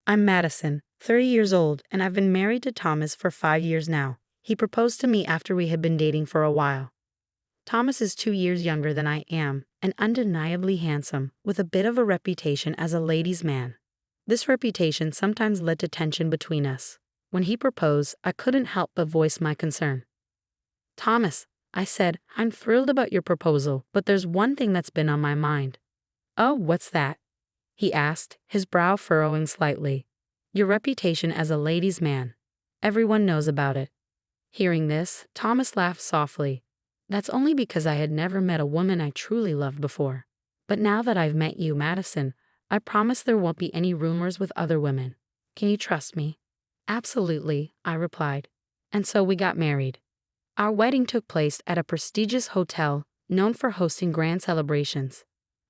I'm Madison, 30 years old, and I've been married to Thomas for 5 years now. He proposed to me after we had been dating for a while. Thomas is 2 years younger than I am, and undeniably handsome, with a bit of a reputation as a ladies' man. This reputation sometimes led to tension between us. When he proposed, I couldn't help but voice my concern. Thomas, I said, I'm thrilled about your proposal, but there's one thing that's been on my mind. Oh, what's that? He asked, his brow furrowing slightly. Your reputation as a ladies' man. Everyone knows about it. Hearing this, Thomas laughed softly. That's only because I had never met a woman I truly loved before. But now that I've met you, Madison, I promise there won't be any rumors with other women. Can you trust me? Absolutely, I replied. And so we got married. Our wedding took place at a prestigious hotel known for hosting grand celebrations.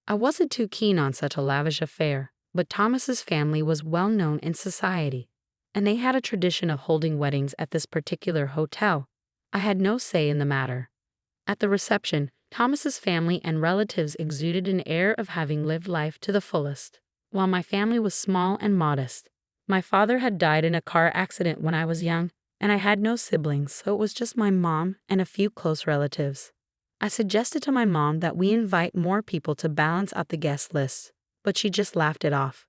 I wasn't too keen on such a lavish affair, but Thomas's family was well known in society, and they had a tradition of holding weddings at this particular hotel. I had no say in the matter. At the reception, Thomas's family and relatives exuded an air of having lived life to the fullest, while my family was small and modest. My father had died in a car accident when I was young, and I had no siblings, so it was just my mom and a few close relatives. I suggested to my mom that we invite more people to balance out the guest list, but she just laughed it off.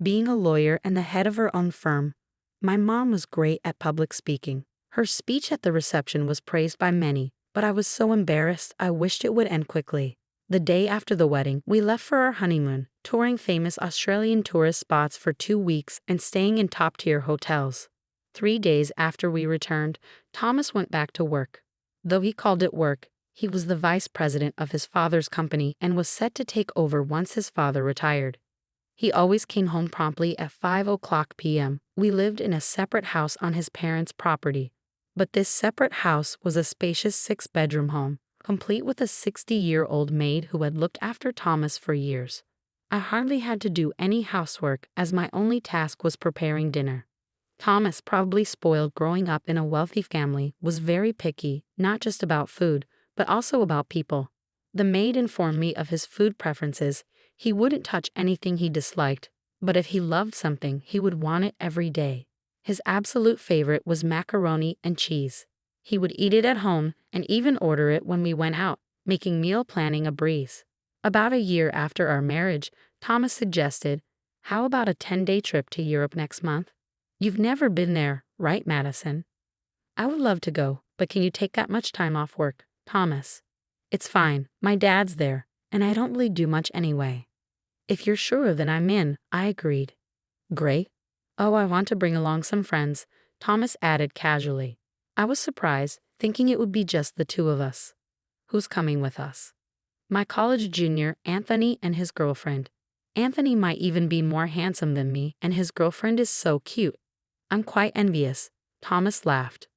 Being a lawyer and the head of her own firm, my mom was great at public speaking. Her speech at the reception was praised by many, but I was so embarrassed I wished it would end quickly. The day after the wedding, we left for our honeymoon, touring famous Australian tourist spots for 2 weeks and staying in top-tier hotels. 3 days after we returned, Thomas went back to work. Though he called it work, he was the vice president of his father's company and was set to take over once his father retired. He always came home promptly at 5:00 p.m. We lived in a separate house on his parents' property, but this separate house was a spacious 6-bedroom home, complete with a 60-year-old maid who had looked after Thomas for years. I hardly had to do any housework as my only task was preparing dinner. Thomas, probably spoiled growing up in a wealthy family, was very picky, not just about food, but also about people. The maid informed me of his food preferences. He wouldn't touch anything he disliked, but if he loved something, he would want it every day. His absolute favorite was macaroni and cheese. He would eat it at home and even order it when we went out, making meal planning a breeze. About a year after our marriage, Thomas suggested, how about a 10-day trip to Europe next month? You've never been there, right, Madison? I would love to go, but can you take that much time off work, Thomas? It's fine, my dad's there, and I don't really do much anyway. If you're sure, then I'm in, I agreed. Great. Oh, I want to bring along some friends, Thomas added casually. I was surprised, thinking it would be just the two of us. Who's coming with us? My college junior, Anthony, and his girlfriend. Anthony might even be more handsome than me, and his girlfriend is so cute. I'm quite envious, Thomas laughed.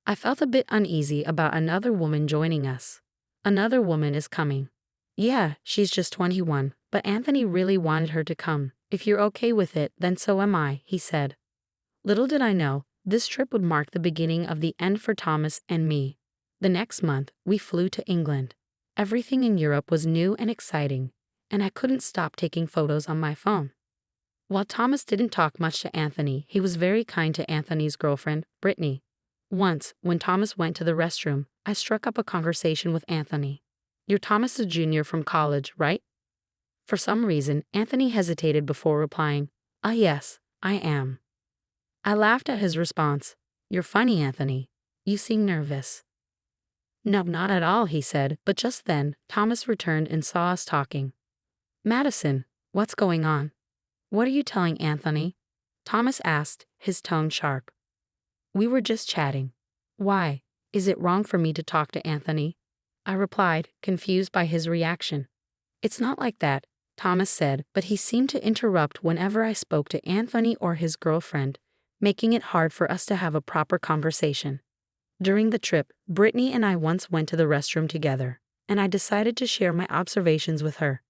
I felt a bit uneasy about another woman joining us. Another woman is coming. Yeah, she's just 21, but Anthony really wanted her to come. If you're okay with it, then so am I, he said. Little did I know, this trip would mark the beginning of the end for Thomas and me. The next month, we flew to England. Everything in Europe was new and exciting, and I couldn't stop taking photos on my phone. While Thomas didn't talk much to Anthony, he was very kind to Anthony's girlfriend, Brittany. Once, when Thomas went to the restroom, I struck up a conversation with Anthony. You're Thomas the Jr. from college, right? For some reason, Anthony hesitated before replying, yes, I am. I laughed at his response. You're funny, Anthony. You seem nervous. No, not at all, he said, but just then, Thomas returned and saw us talking. Madison, what's going on? What are you telling Anthony? Thomas asked, his tone sharp. We were just chatting. Why? Is it wrong for me to talk to Anthony? I replied, confused by his reaction. It's not like that, Thomas said, but he seemed to interrupt whenever I spoke to Anthony or his girlfriend, making it hard for us to have a proper conversation. During the trip, Brittany and I once went to the restroom together, and I decided to share my observations with her.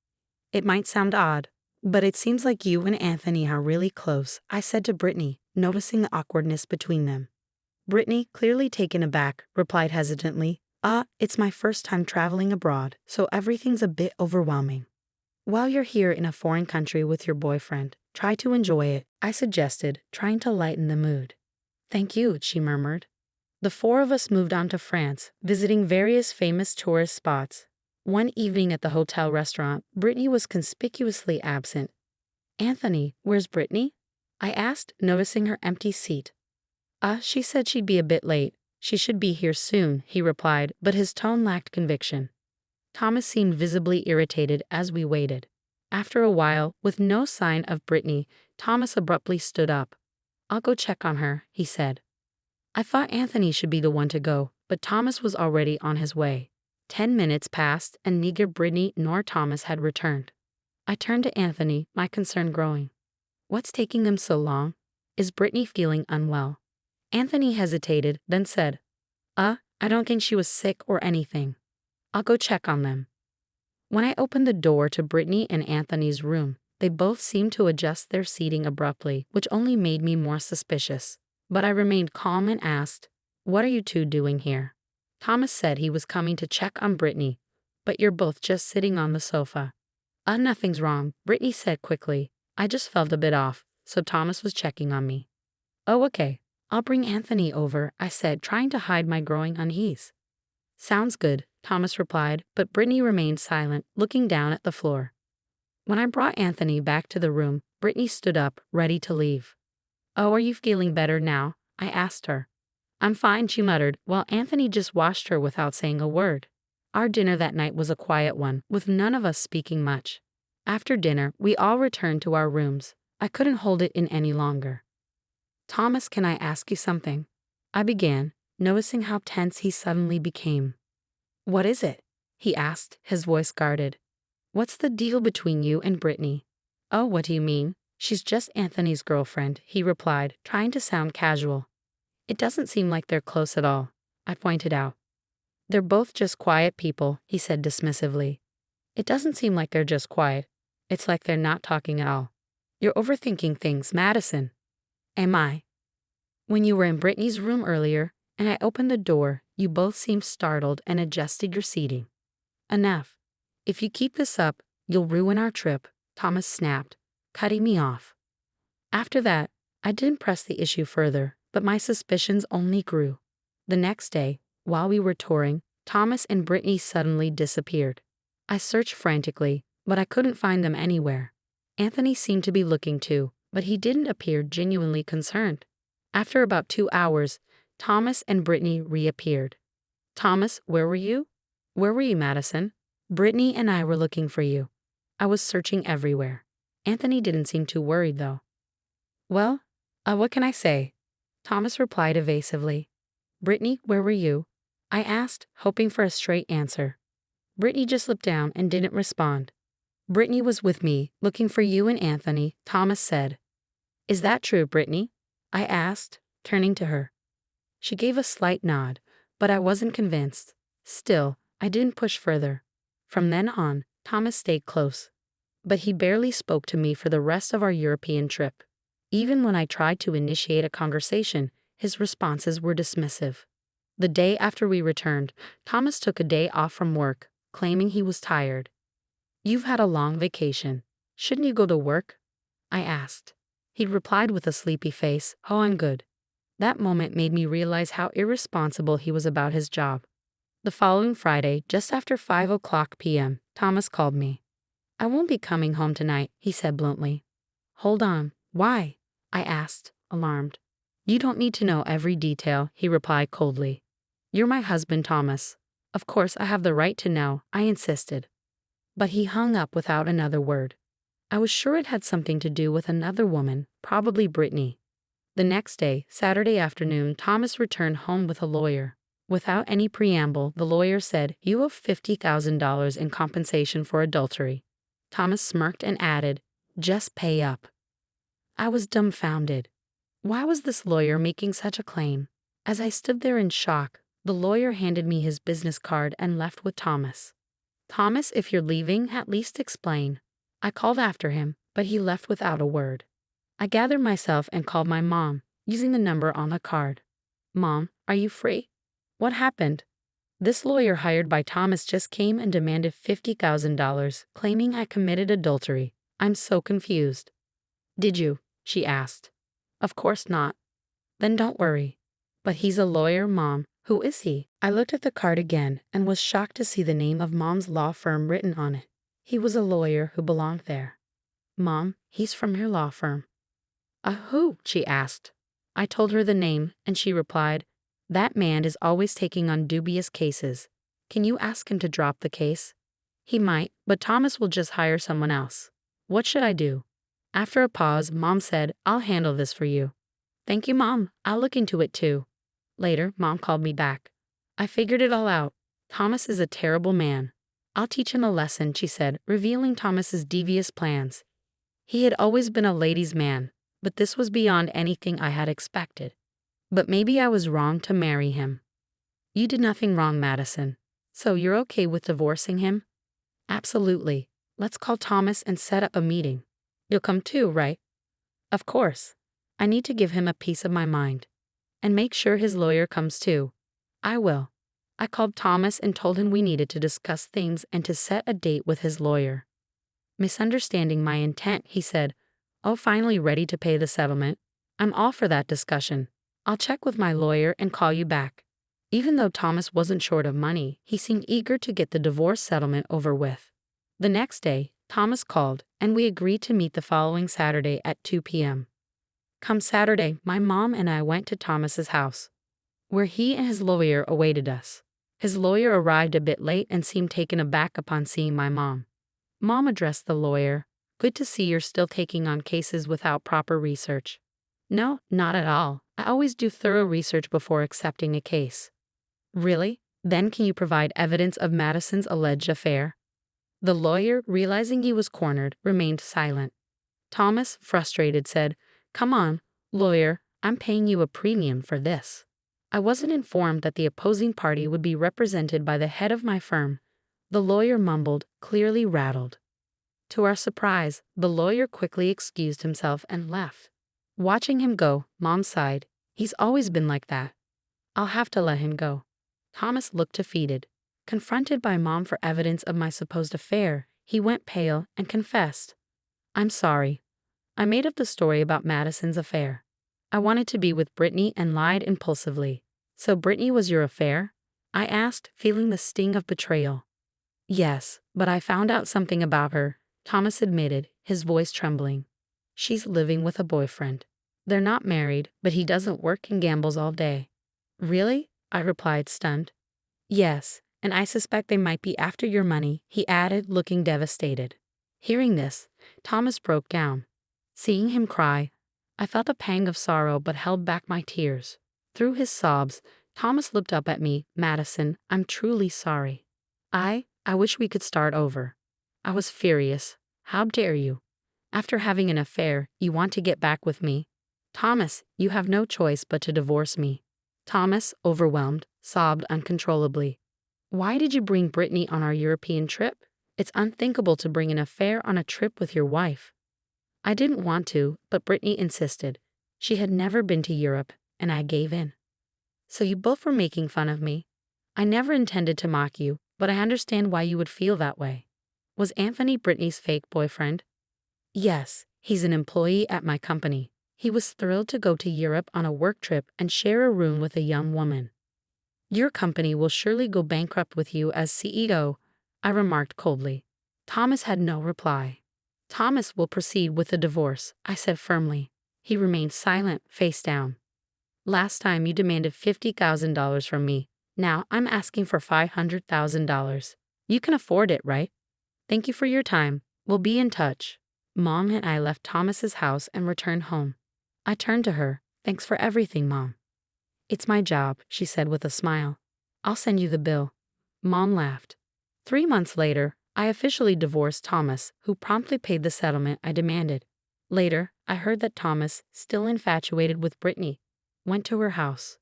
It might sound odd, but it seems like you and Anthony are really close, I said to Brittany, noticing the awkwardness between them. Brittany, clearly taken aback, replied hesitantly, it's my first time traveling abroad, so everything's a bit overwhelming. While you're here in a foreign country with your boyfriend, Try to enjoy it, I suggested, trying to lighten the mood. Thank you, she murmured. The four of us moved on to France, visiting various famous tourist spots. One evening at the hotel restaurant, Brittany was conspicuously absent. Anthony, where's Brittany? I asked, noticing her empty seat. She said she'd be a bit late. She should be here soon, he replied, but his tone lacked conviction. Thomas seemed visibly irritated as we waited. After a while, with no sign of Brittany, Thomas abruptly stood up. I'll go check on her, he said. I thought Anthony should be the one to go, but Thomas was already on his way. 10 minutes passed, and neither Brittany nor Thomas had returned. I turned to Anthony, my concern growing. What's taking them so long? Is Brittany feeling unwell? Anthony hesitated, then said, I don't think she was sick or anything. I'll go check on them. When I opened the door to Brittany and Anthony's room, they both seemed to adjust their seating abruptly, which only made me more suspicious. But I remained calm and asked, What are you two doing here? Thomas said he was coming to check on Brittany, but you're both just sitting on the sofa. Nothing's wrong, Brittany said quickly. I just felt a bit off, so Thomas was checking on me. Oh, okay. I'll bring Anthony over, I said, trying to hide my growing unease. Sounds good, Thomas replied, but Brittany remained silent, looking down at the floor. When I brought Anthony back to the room, Brittany stood up, ready to leave. Oh, are you feeling better now? I asked her. I'm fine, she muttered, while Anthony just watched her without saying a word. Our dinner that night was a quiet one, with none of us speaking much. After dinner, we all returned to our rooms. I couldn't hold it in any longer. Thomas, can I ask you something? I began, noticing how tense he suddenly became. What is it? He asked, his voice guarded. What's the deal between you and Brittany? Oh, what do you mean? She's just Anthony's girlfriend, he replied, trying to sound casual. It doesn't seem like they're close at all, I pointed out. They're both just quiet people, he said dismissively. It doesn't seem like they're just quiet. It's like they're not talking at all. You're overthinking things, Madison. Am I? When you were in Brittany's room earlier, and I opened the door, you both seemed startled and adjusted your seating. Enough. If you keep this up, you'll ruin our trip, Thomas snapped, cutting me off. After that, I didn't press the issue further, but my suspicions only grew. The next day, while we were touring, Thomas and Brittany suddenly disappeared. I searched frantically, but I couldn't find them anywhere. Anthony seemed to be looking too, but he didn't appear genuinely concerned. After about 2 hours, Thomas and Brittany reappeared. Thomas, where were you? Where were you, Madison? Brittany and I were looking for you. I was searching everywhere. Anthony didn't seem too worried, though. Well, what can I say? Thomas replied evasively. Brittany, where were you? I asked, hoping for a straight answer. Brittany just slipped down and didn't respond. Brittany was with me, looking for you and Anthony, Thomas said. Is that true, Brittany? I asked, turning to her. She gave a slight nod, but I wasn't convinced. Still, I didn't push further. From then on, Thomas stayed close. But he barely spoke to me for the rest of our European trip. Even when I tried to initiate a conversation, his responses were dismissive. The day after we returned, Thomas took a day off from work, claiming he was tired. You've had a long vacation. Shouldn't you go to work? I asked. He replied with a sleepy face, Oh, I'm good. That moment made me realize how irresponsible he was about his job. The following Friday, just after 5:00 p.m., Thomas called me. I won't be coming home tonight, he said bluntly. Hold on, why? I asked, alarmed. You don't need to know every detail, he replied coldly. You're my husband, Thomas. Of course I have the right to know, I insisted. But he hung up without another word. I was sure it had something to do with another woman, probably Brittany. The next day, Saturday afternoon, Thomas returned home with a lawyer. Without any preamble, the lawyer said, You owe $50,000 in compensation for adultery. Thomas smirked and added, Just pay up. I was dumbfounded. Why was this lawyer making such a claim? As I stood there in shock, the lawyer handed me his business card and left with Thomas. Thomas, if you're leaving, at least explain. I called after him, but he left without a word. I gathered myself and called my mom, using the number on the card. Mom, are you free? What happened? This lawyer hired by Thomas just came and demanded $50,000, claiming I committed adultery. I'm so confused. Did you? She asked. Of course not. Then don't worry. But he's a lawyer, Mom. Who is he? I looked at the card again and was shocked to see the name of Mom's law firm written on it. He was a lawyer who belonged there. Mom, he's from your law firm. Who? She asked. I told her the name, and she replied, that man is always taking on dubious cases. Can you ask him to drop the case? He might, but Thomas will just hire someone else. What should I do? After a pause, Mom said, I'll handle this for you. Thank you, Mom. I'll look into it too. Later, Mom called me back. I figured it all out. Thomas is a terrible man. I'll teach him a lesson, she said, revealing Thomas's devious plans. He had always been a ladies' man, but this was beyond anything I had expected. But maybe I was wrong to marry him. You did nothing wrong, Madison. So you're okay with divorcing him? Absolutely. Let's call Thomas and set up a meeting. You'll come too, right? Of course. I need to give him a piece of my mind. And make sure his lawyer comes too. I will. I called Thomas and told him we needed to discuss things and to set a date with his lawyer. Misunderstanding my intent, he said, Oh, finally ready to pay the settlement? I'm all for that discussion. I'll check with my lawyer and call you back. Even though Thomas wasn't short of money, he seemed eager to get the divorce settlement over with. The next day, Thomas called, and we agreed to meet the following Saturday at 2 p.m. Come Saturday, my mom and I went to Thomas's house, where he and his lawyer awaited us. His lawyer arrived a bit late and seemed taken aback upon seeing my mom. Mom addressed the lawyer. Good to see you're still taking on cases without proper research. No, not at all. I always do thorough research before accepting a case. Really? Then can you provide evidence of Madison's alleged affair? The lawyer, realizing he was cornered, remained silent. Thomas, frustrated, said, Come on, lawyer, I'm paying you a premium for this. I wasn't informed that the opposing party would be represented by the head of my firm. The lawyer mumbled, clearly rattled. To our surprise, the lawyer quickly excused himself and left. Watching him go, Mom sighed. He's always been like that. I'll have to let him go. Thomas looked defeated. Confronted by Mom for evidence of my supposed affair, he went pale and confessed. I'm sorry. I made up the story about Madison's affair. I wanted to be with Brittany and lied impulsively. So Brittany was your affair? I asked, feeling the sting of betrayal. Yes, but I found out something about her, Thomas admitted, his voice trembling. She's living with a boyfriend. They're not married, but he doesn't work and gambles all day. Really? I replied, stunned. Yes, and I suspect they might be after your money, he added, looking devastated. Hearing this, Thomas broke down. Seeing him cry, I felt a pang of sorrow but held back my tears. Through his sobs, Thomas looked up at me. Madison, I'm truly sorry. I wish we could start over. I was furious. How dare you? After having an affair, you want to get back with me? Thomas, you have no choice but to divorce me. Thomas, overwhelmed, sobbed uncontrollably. Why did you bring Brittany on our European trip? It's unthinkable to bring an affair on a trip with your wife. I didn't want to, but Brittany insisted. She had never been to Europe, and I gave in. So you both were making fun of me. I never intended to mock you, but I understand why you would feel that way. Was Anthony Brittany's fake boyfriend? Yes, he's an employee at my company. He was thrilled to go to Europe on a work trip and share a room with a young woman. Your company will surely go bankrupt with you as CEO, I remarked coldly. Thomas had no reply. Thomas will proceed with the divorce, I said firmly. He remained silent, face down. Last time you demanded $50,000 from me. Now I'm asking for $500,000. You can afford it, right? Thank you for your time. We'll be in touch. Mom and I left Thomas's house and returned home. I turned to her. Thanks for everything, Mom. It's my job, she said with a smile. I'll send you the bill. Mom laughed. 3 months later, I officially divorced Thomas, who promptly paid the settlement I demanded. Later, I heard that Thomas, still infatuated with Brittany, went to her house.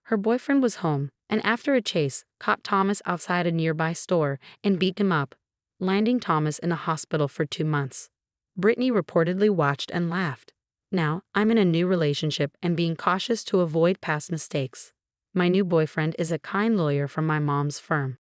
Her boyfriend was home, and after a chase, caught Thomas outside a nearby store and beat him up, landing Thomas in a hospital for 2 months. Brittany reportedly watched and laughed. Now, I'm in a new relationship and being cautious to avoid past mistakes. My new boyfriend is a kind lawyer from my mom's firm.